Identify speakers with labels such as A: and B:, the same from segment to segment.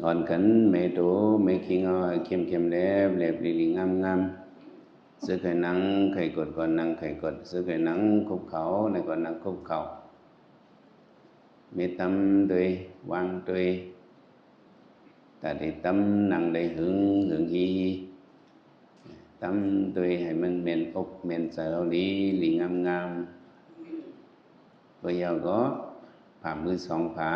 A: อ่อนขันไม่โตไม่คิงเอาเข้มแหลบแหลบลีงามซื้อไข่หนังไข่กดก่อนนังไข่กดซื้อไข่หนังคุบเขาในก่อนนังคุบเขามีตำด้วยวางด้วยแต่ที่ตำนังได้หึงฮีตำด้วยให้มันเมนอกเมนเสาลีงามพอยาวก็ผ่ามือสองผา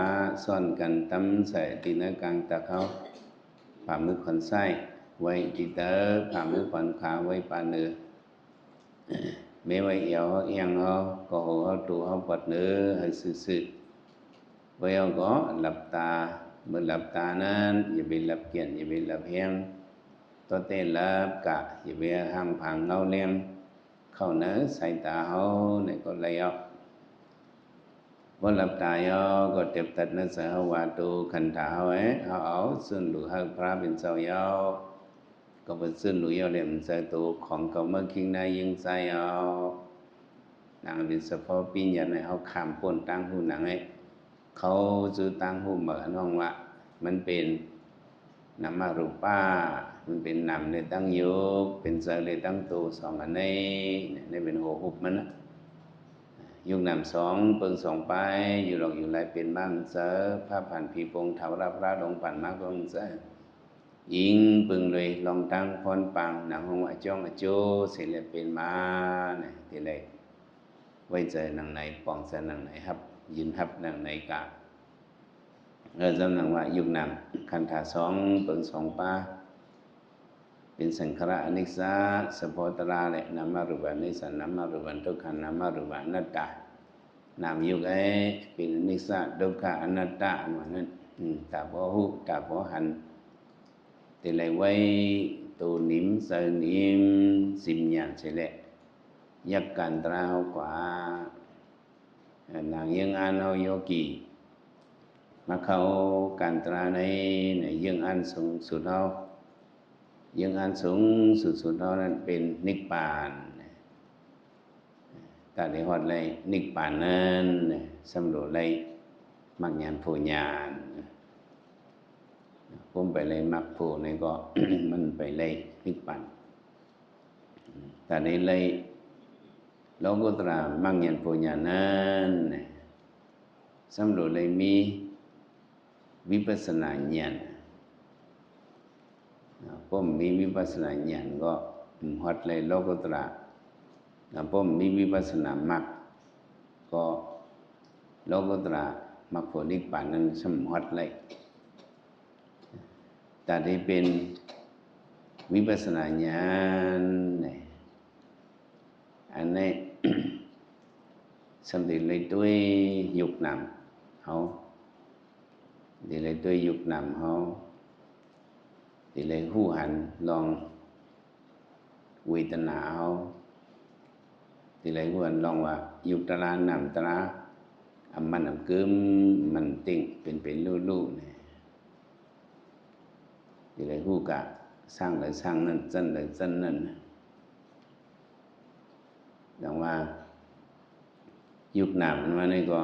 A: ซ่อนกันตำใส่ตีนกลางตะเขาผ่ามือขอนไส้ไว้ตีเตอผ่ามือขอนขาไว้ปาเนื้อไม่ไว้เอวเอียงเอาก็หัวตูเขาปวดเนื้อให้ซื่อไว้เอาก็หลับตาเมื่อหลับตานั้นอย่าไปหลับเกียนอย่าไปหลับเฮียงตัวเต้นหลับกะอย่าไปห่างผังเงาเลี้ยงเข้าเนื้อใส่ตาเขาในก็เลยเอาพอหลับตาย่อก็เต็บตัดนัสหวาตูขันถาเขาเอาซึ่งหลุหักพระเป็นเจ้าย่อก็เป็นซึ่งหลุย่อเรียมใจตูของเขาเมื่อคิงได้ยิงใจเอานางเป็นสะพอปีญาในเขาขามปนตั้งหูหนังเขาจื้อตั้งหูเหมือนน้องว่ามันเป็นนามรูป้ามันเป็นนามในตั้งยุกเป็นเจเลยตั้งตูสองอันนี้ในเป็นหัวหุบมันนะยุคนำสองเปิงสองไปอยู่หลอกอยู่ไรเป็นบ้างเจอผ้าผ่านผีปงเถารับพระลงผ่านมากก็เจอยิงปึงเลยลองตั้งพรปังหนังหงอจ้องอโจเสร็จแล้วเป็นมาเนี่ยทีไรไว้เจอหนังไหนปองเจอหนังไหนครับยืนครับหนังไหนกะจำหนังว่ายุคนำคันถาสองเปิงสองป้าเป็นสังขารอนิสาสปตราแหละนามารุบันนิสันนามารุบันทุกขันนามารุบันนัตตานามยุกเป็นนิสาทุกขอนัตตาเหมือนนั้นตาบ่หูตาบ่หันแต่lại quay tu niệm sơ niệm sim nhàn sẽ lệ nhất cảnh trao quả nàng dân an hô vô kỳ mà khâu cảnh tra này dân an xuống sụt hô dân an xuống sụt hôนั่นเป็นนิพพานแต่ในหอดเลยนิพพานนั้นสำรวจเลยมักญาณผู้ญาณผมไปเลยมักผู้นี่ก็ มันไปเลยนิพพานแต่ในเลยโลกุตระมักญาณผู้ญาณนั้นสำรวจเลยมีวิปัสสนาญาณผมมีวิปัสสนาญาณก็หอดเลยโลกุตระผมมีวิปัสสนามรรคก็โลกุตระมรรคผลนิพพานนั้นสมหอดเลยแต่ที่เป็นวิปัสสนาญาณอันนี้ สำเร็จเลยด้วยยุคนำเขาดีเลยด้วยยุคนำเขาดีเลยหู้หันลองเวทนาเขาดีเลยหู้หันลองว่ายุคตรานำตรามันนำกึมมันติ่งเป็นลู่เนี่ยดีเลยหู้กะสร้างเลยสร้างนั่นเส้นเลยเส้นนั่นดังว่ายุคนำมานี่ก็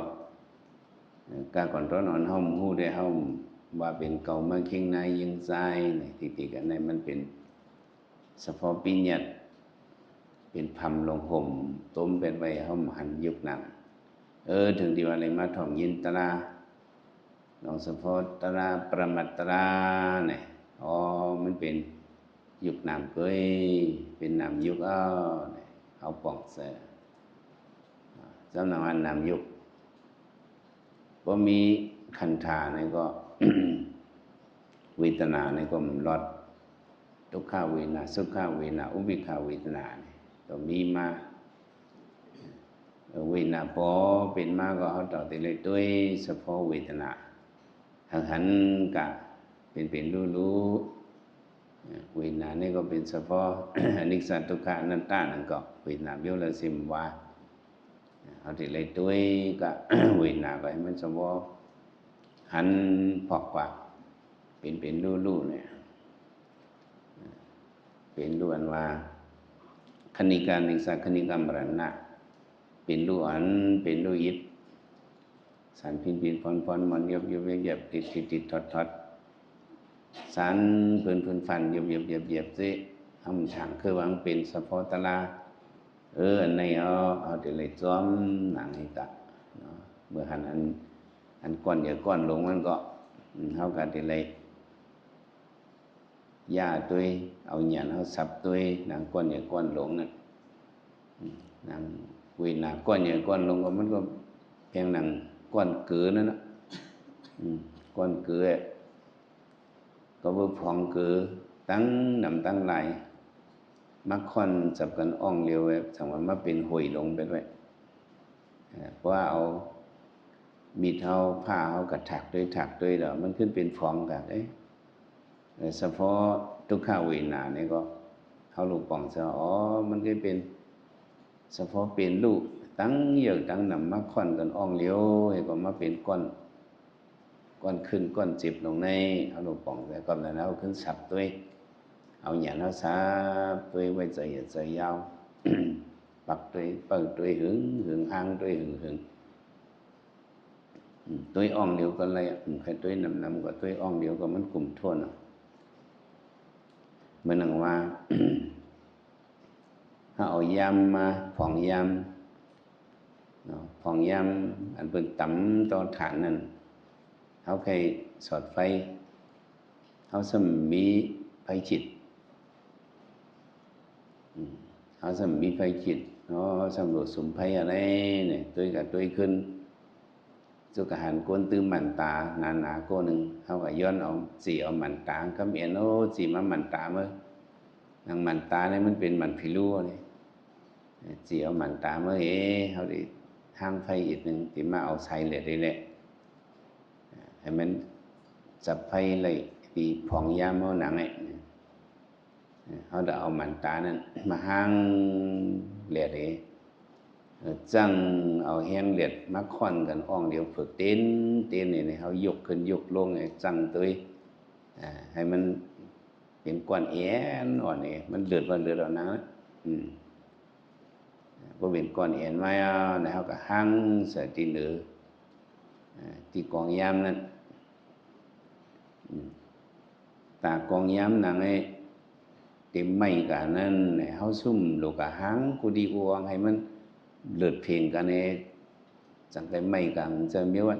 A: การก่อนร้อนอ่อนห้อมหู้ได้ห้อมว่าเป็นเก่ามาเคียงในยิงใจเนี่ยติกันในมันเป็นเฉพาะปีญาเป็นพำลงห่มต้มเป็นใบห้อมหันยุคนำถึงที่ว่าอะไรมาถ่อมยินตราลองเฉพาะตราประมัตตราเนี่ยมันเป็นยุคนำเกยเป็นนำยุกเอาปองเสสำนักนำยุกพอมีขันธาเนี่ยก็ เวทนาเนี่ยก็ลดทุกขเวทนาสุขเวทนาอุเบกขาเวทนาเนี่ยต้องมีมาเวทนาพอเป็นมาก็เขาต่อติเลยด้วยเฉพาะเวทนาหันกะเป็นรู้เวทนานี่ก็เป็นเฉพาะ อนิจจทุกขังอนัตตานั่นก็เวทนาเบี้ยวละสิมว่าเขาติเลยด้วยก็ เวทนาก็ให้มันเฉพาะหันพอกว่าเป็นรู้เนี่ยเป็นรู้อันว่าคณิกานิสักคณิกรรมรณะเป็นรู้อันเป็นรู้ยิดสันพินพรมันยบติดทอด สันพื้นฟันเหยียบสิทำฉางคือวางเป็นสะโพตลาอันในเอาเดี๋ยวเลยจ้อมหนังให้ตะเนาะเมื่อหันอันก้อนเยอะก้อนลงมันก็เท่ากันเดี๋ยวเลยย่าตัวเอาหยาเอาสับตัวหนังก้อนเยอะก้อนลงนั่นหนังวีหนาก้อนเยอะก้อนลงก็มันก็เพียงหนังก้อนเกลือนั่นนะก้อนเกลือก็เบื่อพองเกลือตั้งนำตั้งไหลมักค่อนจับกันอ่องเรียวไว้สังวันมาเป็นหอยลงไปด้วยเพราะว่าเอามีดเอาผ้าเอากระถักด้วยเดี๋ยวมันขึ้นเป็นฟองกันเฉพาะทุกข้าวินาเนี่ยก็เขาลูกป่องเสมันก็เป็นเฉพาะเป็นลูกตั้งเยอะตั้งนำมักค่อนกันอ่องเรียวให้ก็มาเป็นก้อนขึ้นก้อนจิบลงในเอาลูกป่องแต่ก่อนแล้วขึ้นสับด้วยเอาหยาnó xả tôi quay chạy dao bật tôi hướng ăn tôi hướng tôi ong liu còn lại phải tôi nằm có tôi ong liu có mình cùng thua nào mình năng hoa họ yam phòng yam anh bên tắm to thản nênเขาเคยสอดไฟเขาสมีไฟจิตเขาสมีไฟจิตเขาสำรวจสมไฟอะไรเนี่ยตัวขึ้นจุกหันก้นตื้มมันตาหนาก้นหนึ่งเขาก็ย้อนเอาจีเอามันตาก็มีโน้จีมามันตาเมื่อนางมันตาเนี่ยมันเป็นมันพิลูเนี่ยจีเอามันตาเมื่อเขาได้ทางไฟอีกหนึ่งที่มาเอาใส่เลยได้แหละให้มันจับไฟเลยปีผองยามเอาหนังไอ้เขาได้เอามันตานั้นมาห้างเหลียดจังเอาแห้งเหลียดมาค่อนกันอ่องเดียวฝึกเต้นเนี่ยเขายกขึ้นยกลงไอ้จังตัวให้มันเป็นก้อนแอนอ่อนเนี่ยมันเลือดเอานะพอเป็นก้อนแอนไว้เนี่ยเขาก็ห้างใส่ตีเหนือที่กองยามนั้นตากองยามหนังไอ้เต็มไม่กันนั่นเนี่ยเขาซุ่มลูกกะหางกูดีกูวางให้มันเลือดเพียงกันเนี่ยจังcáiไม่กันจะมีว่า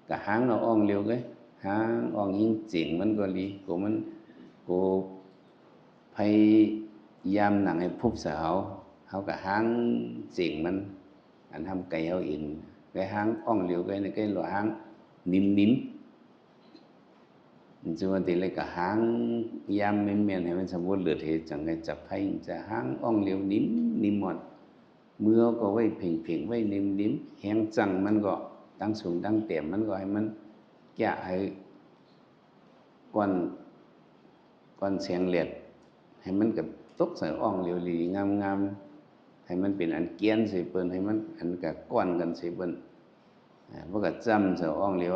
A: กะหางเราอ่องเร็วcáiหางอ่องยิ่งเจ๋งมันก็ดีกูพยายามหนังให้พุบเสาเขากะหางเจ๋งมันอันทำไก่เขาอินcái hang ong liu cái loại hang nín chứ mà thì lấy cả hang yam men hayมันสมบูรณ์เหลือเทจังไงจับให้จะหางอ่องเหลียวนิ่มหมดเมื่อก็ไว้เพ่งไว้นิ่มแห้งจังมันก็ตั้งสูงตั้งเต็มมันก็ให้มันแกะให้ก้อนเสียงเหลียดให้มันกับตกใส่อ่องเหลียวงามให้มันเป็นอันเกี้ยนใส่เปิ้นให้มันอันกับก้อนกันใส่เปิ้นพวกก็จำเสอ่องเหลียว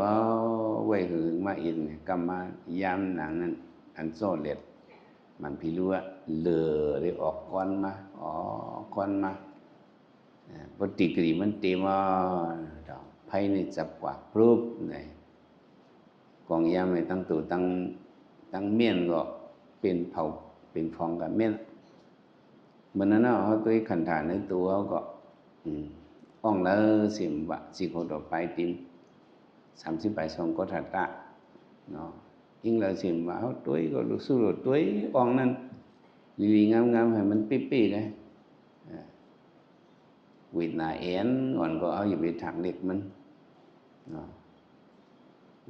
A: ไว้หึงมาอินกำมายามหนังนั้นอันโซ่เหลียดมันพิรู้ว่าเลอได้ออกก้อนมาปฏิกิริมันเต็มดอกไพ่ในจับกว่ารูปในกองยามในตั้งตัวตั้งเมียนก็เป็นเผาเป็นฟองกับเมียนมันนั้นเขาตัวขันฐานในตัวเขาก็อ่องแล้วสิมวะสิโคต่อไปติม38 song có thật tạ nó nhưng làสิมวะเขาตัวก็รู้สึกว่าตัวอ่องนั้นลีงามให้มันปิ๊ๆเลยวิดนาเอ็นก่อนก็เอาอยู่ไปถักเด็กมัน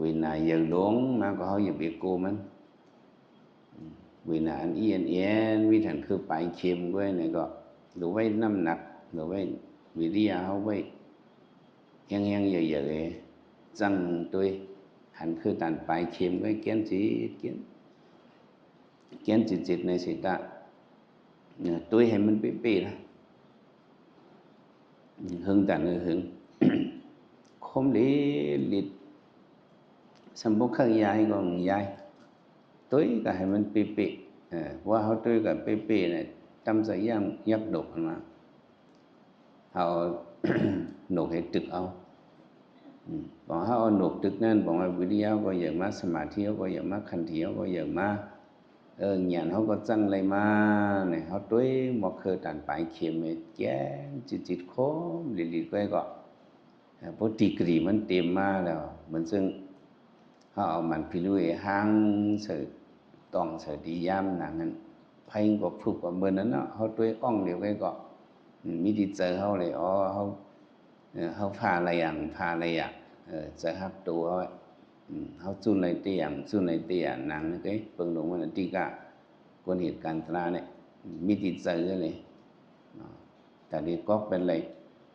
A: วิดนาเยิงหลงมาก็เอาอยู่ไปโกมันวินาอันเอียนวิถันคือปลายเข็มด้วยเนี่ยก็หรือไว้น้ำหนักหรือไว้วิริยะเขาไว้แห้งๆใหญ่ๆจังตัวหันคือตันปลายเข็มไว้เกี้ยนจิตในสิตะตัวให้มันปีๆนะหึงแต่หึงคมlý lịch sầm bốc khơi dài còn dài tối cả hai mình pi qua họ tối cả pi này tâm giải giang nhấp đục mà họ nổ hết trực ao บอกเขาเอาหนุกตึกนั่นบอกว่าวิทยาก็อย่างมาสมาธิก็อย่างมาขันธิก็อย่างมาnhậnเขาก็จังเลยมาเนี่ยเขาด้วยหมอกเคยตันไปเข็มแจ้งจิตโค้มลิๆก็ก็พอดีกรีมันเต็มมาแล้วมันซึ่งเขาเอามันพิลุยห้างเสือต้องเสือดีย่ำหนังนั้นไพ่ก็ผูกกับเบอร์นั้นเนาะเขาด้วยอ่องเดียวก็มีดีเจอเขาเลยอ๋อเขาพาอะไรอย่างจะหักตัวเขาจุนในเตียงจุนในเตียงหนังนี่ก็เบิ่งลงมันตีกะคนเหตุการณ์ตราเนี่ยมีติดเจอเลยแต่นี่ก็เป็นเลย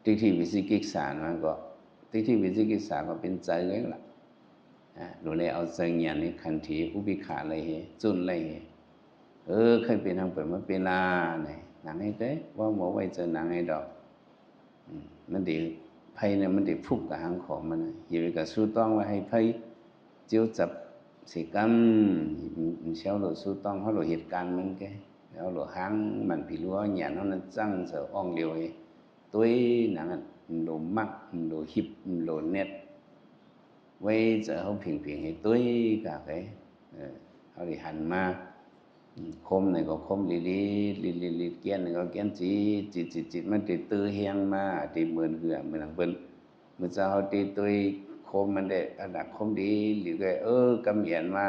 A: ที่วิสิกิกษามันก็ที่วิสิกิกษาก็เป็นเจอเลยล่ะดูแลเอาเจออย่างนี้ขันทีอุบิขาเลยจุนเลยเคยเป็นทางเปิดมาเป็นลาเนี่ยหนังให้เต้ว่าหมอไว้เจอหนังให้ดอกมันดีไพ่เนี่ยมันได้พุกกับหางของมันอยู่กับสู้ต้องว่าให้ไพ่เจียวจับสิกรรมเช้าหลุดสู้ต้องเขาหลุดเหตุการณ์มันแกแล้วหลุดหางมันผีรั้วหยาดนั้นจังเสืออ่องเดียวตัวหนังหลุดมักหลุดหิบหลุดเน็ตไว้จะเขาเพียงให้ตัวกับcáiเขาได้หันมาคมnàyก็คมลีเกี้ยนnàyก็เกี้ยนจิตมันติดตื้อเฮียงมาติดเหมือนเหือเหมือนหลังเปิ้นเมื่อเช้าติดตัวคมมันได้ระดับคมดีหรือก็กำเหียนมา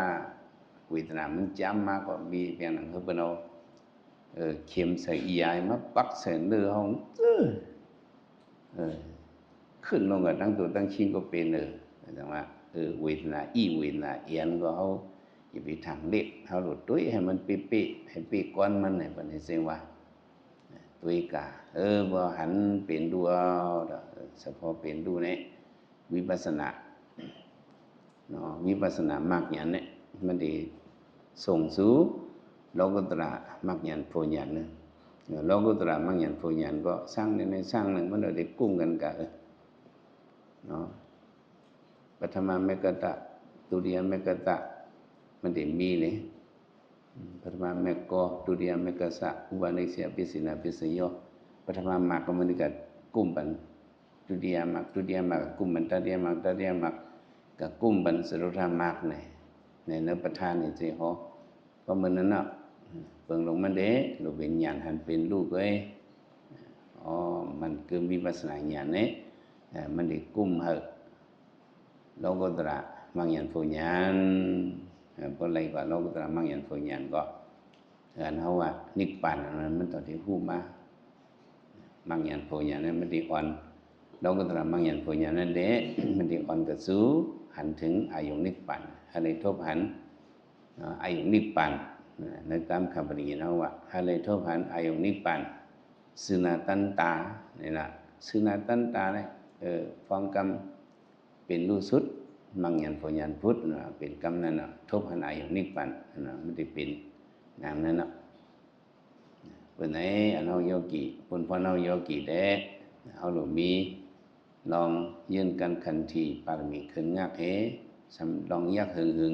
A: วิตนามันจำมาก็มีเพียงหนังเปิ้นเอาเข็มใส่อีไอมาปักใส่เนื้อห้องขึ้นลงกับตั้งตัวตั้งชิ้นก็เป็นแต่ว่าวิตนาวิตนาเอียนก็เขาอย่าไปทางเล็กเขาหลุดตุ้ยให้มันปีให้ปีก้อนมันเนี่ยเป็นเสียงว่าตุ้ยกาบ่หันเปลี่ยนดูเฉพาะเปลี่ยนดูเนี่ยวิปัสสนาเนาะวิปัสสนามากอย่างเนี่ยมันได้ส่งสู่โลกุตระมากอย่างโพญญาณนึงโลกุตระมากอย่างโพญญาณก็สร้างในสร้างหนึ่งมันได้กุ้งกันกับเนาะปัทมาเมกตะตุติยเมกตะมันได้มีเลยปฐมมรรคก็ตุติยมรรคสะอุปาณิสยปิสินาปิสโยปฐมมรรคก็มันก็กุมบันตุติยมรรคกุมบันตติยมรรคก็กุมบันสรุปมรรคในเนื้อประธานนี่สิฮอก็เหมือนนั้นน่ะเบิ่งลงมันเด้รูปวิญญาณหันเป็นรูปมันคือวิปัสสนาญาณเนี่ยมันได้กุมเหอะโลกุตระมังยันโพญาณก็เลยว่าโลกุตระมังยันโพญาณก็เขาว่านิพพานนั้นมันต่อที่ผู้มามังยันโพญาณนั้นมันได้อ่อนโลกุตระมังยันโพญาณนั้นเด้มันได้อ่อนกับสู่หันถึงอายุนิพพานอะไรทบหันอายุนิพพานในตามคำปริยนะว่าอะไรทบหันอายุนิพพานสุนาตันตาเนี่ยนะสุนาตันตาเนี่ยฟังกรรมเป็นรู้สุดมังยันโพญาณพุทธเป็นกรรมนั่นทบหันอายุนิพพานมันได้เป็นอย่างนั้นวันไหนเราโยกีคนพอเราโยกีได้เขาหลุมีลองยื่นกันขันทีปารมีขึ้นงักลองยักหึง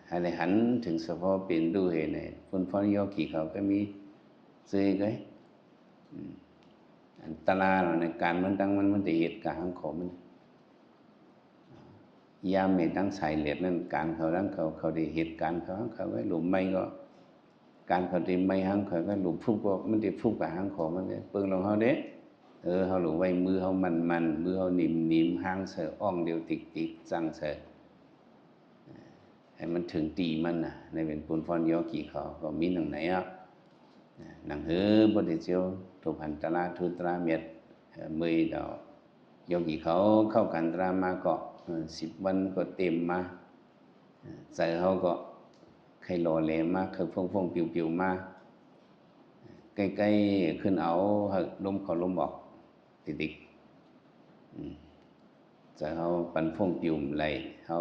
A: ให้ได้หันถึงเฉพาะเป็นดูเหตุในคนพอโยกีเขาก็มีซื้อไงอันตรายในการมันตั้งมันได้เหตุการณ์ของมันยามไม่ตั้งสายเหลียดนั่นการเขาตั้งเขาได้เหตุการณ์เขาไว้หลุมไม่ก็การเขาได้ไม่หังเขาก็หลุมฟุบก็มันได้ฟุบกับหังของมันเลยเปิงลงเขาเด้เขาหลุมไว้มือเขามันมือเขานิ่มหางเสืออ่องเดียวติกจังเสือให้มันถึงตีมันในเป็นปุนฟอนโยกีเขาก็มีหนังไหนหนังบริเจียวถูกพันตราทุตราเมียดมือดอกโยกีเขาเข้ากันตรามาก็10 วันก็เต็มมาใจเขาก็ใครหล่อแหลมมาเคยฟงปิวมาใกล้ๆขึ้นเอาลมเขาลมบอกติดใจเขาปันฟงปิวไหลเขา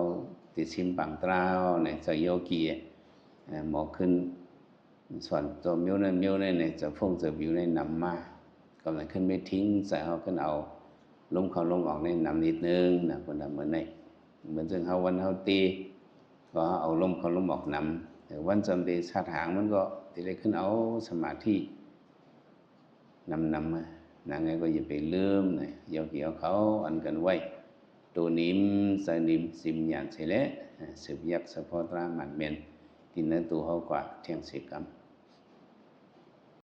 A: ติดชิมปังตราเนี่ยใจโยกีหมอขึ้นส่วนตัวมิ้วนั่นเนี่ยจะฟงจะปิวในนำมาก็เลยขึ้นไม่ทิ้งใจเขาขึ้นเอาลมเขาลมออกในนำนิดนึงนะคนทำเหมือนซึ่งเขาวันเขาตีก็เอาลมเขาลมออกนำแต่วันจำตีชาถางมันก็ตีได้ขึ้นเอาสมาธินำมา นั่งไงก็อย่าไปลืมนะเกี่ยวเขาอันกันไว้ตัวนิมสนิมสิมอย่างเฉละสืบยักษ์สะพอตราหมันเมนที่นั้นตัวเขากว่าเที่ยงสิกรรม